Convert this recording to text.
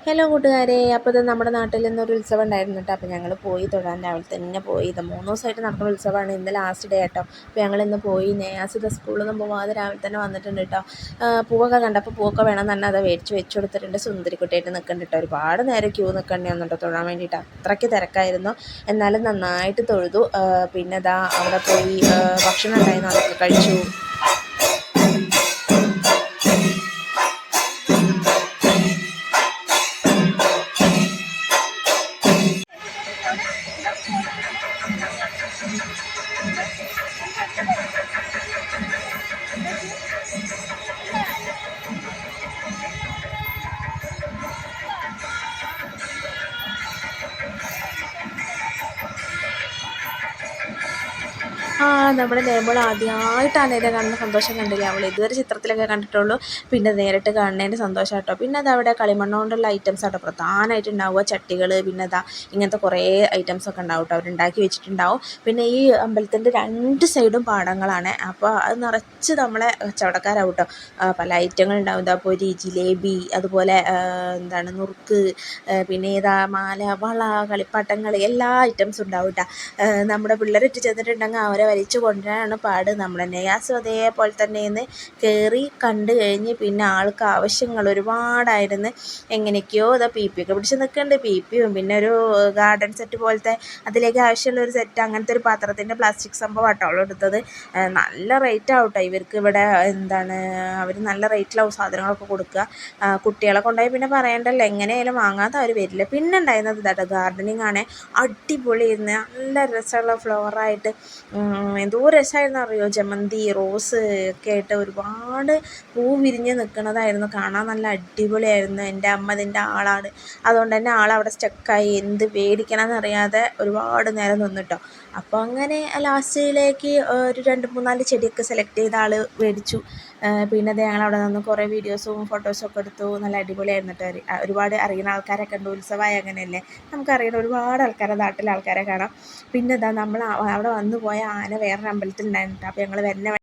Hello കൂട്ടുകാരെ, അപ്പോൾ ഇത് നമ്മുടെ നാട്ടിൽ നിന്നൊരു ഉത്സവം ഉണ്ടായിരുന്നു കേട്ടോ. അപ്പോൾ ഞങ്ങൾ പോയി തൊഴാൻ രാവിലെ തന്നെ പോയി. ഇത് 3 ദിവസമായിട്ട് നടക്കുന്ന ഉത്സവമാണ്. ഇന്ന് ലാസ്റ്റ് ഡേ കേട്ടോ. അപ്പോൾ ഞങ്ങളിന്ന് പോയി. നേയാസിത സ്കൂളിൽ നിന്ന് പോകാതെ രാവിലെ തന്നെ വന്നിട്ടുണ്ട് കേട്ടോ. പൂവൊക്കെ കണ്ടപ്പോൾ പൂവൊക്കെ വേണം തന്നെ അത് മേടിച്ച് വെച്ച് കൊടുത്തിട്ടുണ്ട്. സുന്ദരിക്കുട്ടിയായിട്ട് നിൽക്കുന്നുണ്ട് കേട്ടോ. ഒരുപാട് നേരം ക്യൂ നിൽക്കേണ്ടി വന്നിട്ടോ തൊഴാൻ വേണ്ടിയിട്ട്. അത്രയ്ക്ക് തിരക്കായിരുന്നു. എന്നാലും നന്നായിട്ട് തൊഴുതു. പിന്നെ ഇതാ അവിടെ പോയി ഭക്ഷണം ഉണ്ടായിരുന്നു, അതൊക്കെ കഴിച്ചു. നമ്മുടെ നേമോൾ ആദ്യമായിട്ടാണ് എന്നെ കാണുന്ന സന്തോഷം കണ്ടില്ല. അവൾ ഇതുവരെ ചിത്രത്തിലൊക്കെ കണ്ടിട്ടുള്ളൂ. പിന്നെ നേരിട്ട് കാണുന്നതിൻ്റെ സന്തോഷം കേട്ടോ. പിന്നെ അതവിടെ കളിമണ്ണ് കൊണ്ടുള്ള ഐറ്റംസ് ആട്ടോ പ്രധാനമായിട്ട് ഉണ്ടാവുക. ചട്ടികൾ, പിന്നെ ഇങ്ങനത്തെ കുറേ ഐറ്റംസൊക്കെ ഉണ്ടാവും കേട്ടോ. അവരുണ്ടാക്കി വെച്ചിട്ടുണ്ടാവും. പിന്നെ ഈ അമ്പലത്തിൻ്റെ 2 സൈഡും പാടങ്ങളാണ്. അപ്പോൾ അത് നിറച്ച് നമ്മളെ കച്ചവടക്കാരാവും കേട്ടോ. പല ഐറ്റങ്ങളുണ്ടാവും. പൊരി, ജിലേബി, അതുപോലെ നുറുക്ക്, പിന്നെ മാല, വള, കളിപ്പാട്ടങ്ങൾ, എല്ലാ ഐറ്റംസും ഉണ്ടാവും കേട്ടോ. നമ്മുടെ പിള്ളേരിട്ട് ചെന്നിട്ടുണ്ടെങ്കിൽ അവരെ വലിച്ചു കൊണ്ടുവരാനാണ് പാട്. നമ്മളെ നെയ്യാസും അതേപോലെ തന്നെ കയറി കണ്ടു കഴിഞ്ഞ് പിന്നെ ആൾക്ക് ആവശ്യങ്ങൾ ഒരുപാടായിരുന്നു. എങ്ങനെയൊക്കെയോ പി പി ഒക്കെ പിടിച്ച് നിൽക്കുന്നുണ്ട്. പി പിയും പിന്നെ ഒരു ഗാർഡൻ സെറ്റ് പോലത്തെ അതിലേക്ക് ആവശ്യമുള്ള ഒരു സെറ്റ്, അങ്ങനത്തെ ഒരു പാത്രത്തിൻ്റെ പ്ലാസ്റ്റിക് സംഭവം ആട്ടോ അവൾ എടുത്തത്. നല്ല റേറ്റ് ആവട്ടോ ഇവർക്ക് ഇവിടെ. അവർ നല്ല റേറ്റിലാവും സാധനങ്ങളൊക്കെ കൊടുക്കുക. കുട്ടികളെ കൊണ്ടുപോയി പിന്നെ പറയണ്ടല്ലോ, എങ്ങനെയായാലും വാങ്ങാതെ അവർ വരില്ല. പിന്നെ ഉണ്ടായിരുന്നത് ഇതാട്ടോ ഗാർഡനിങ് ആണ്. അടിപൊളിയായിരുന്നു. നല്ല രസമുള്ള ഫ്ലവറായിട്ട് എന്തോ രസമായിരുന്നു അറിയോ. ജമന്തി, റോസ് ഒക്കെ ആയിട്ട് ഒരുപാട് പൂ വിരിഞ്ഞ് നിൽക്കുന്നതായിരുന്നു. കാണാൻ നല്ല അടിപൊളിയായിരുന്നു. എൻ്റെ അമ്മ ഇതിൻ്റെ ആളാണ്. അതുകൊണ്ട് തന്നെ ആളവിടെ സ്റ്റക്കായി. എന്ത് മേടിക്കണം എന്നറിയാതെ ഒരുപാട് നേരം നിന്നിട്ടോ. അപ്പോൾ അങ്ങനെ ലാസ്റ്റിലേക്ക് ഒരു 2-3-4 ചെടിയൊക്കെ സെലക്ട് ചെയ്ത ആൾ മേടിച്ചു. പിന്നെ അത് ഞങ്ങളവിടെ നിന്ന് കുറേ വീഡിയോസും ഫോട്ടോസും ഒക്കെ എടുത്തു. നല്ല അടിപൊളിയായിരുന്നു കേട്ടോ. ഒരുപാട് അറിയുന്ന ആൾക്കാരൊക്കെ ഉണ്ട്. ഉത്സവമായ അങ്ങനെയല്ലേ, നമുക്കറിയുന്ന ഒരുപാട് ആൾക്കാരെ, നാട്ടിലെ ആൾക്കാരെ കാണാം. പിന്നെ നമ്മൾ അവിടെ വന്നു പോയ ആന വേറൊരു അമ്പലത്തിൽ ഉണ്ടായിരുന്നു. അപ്പോൾ ഞങ്ങൾ വരുന്ന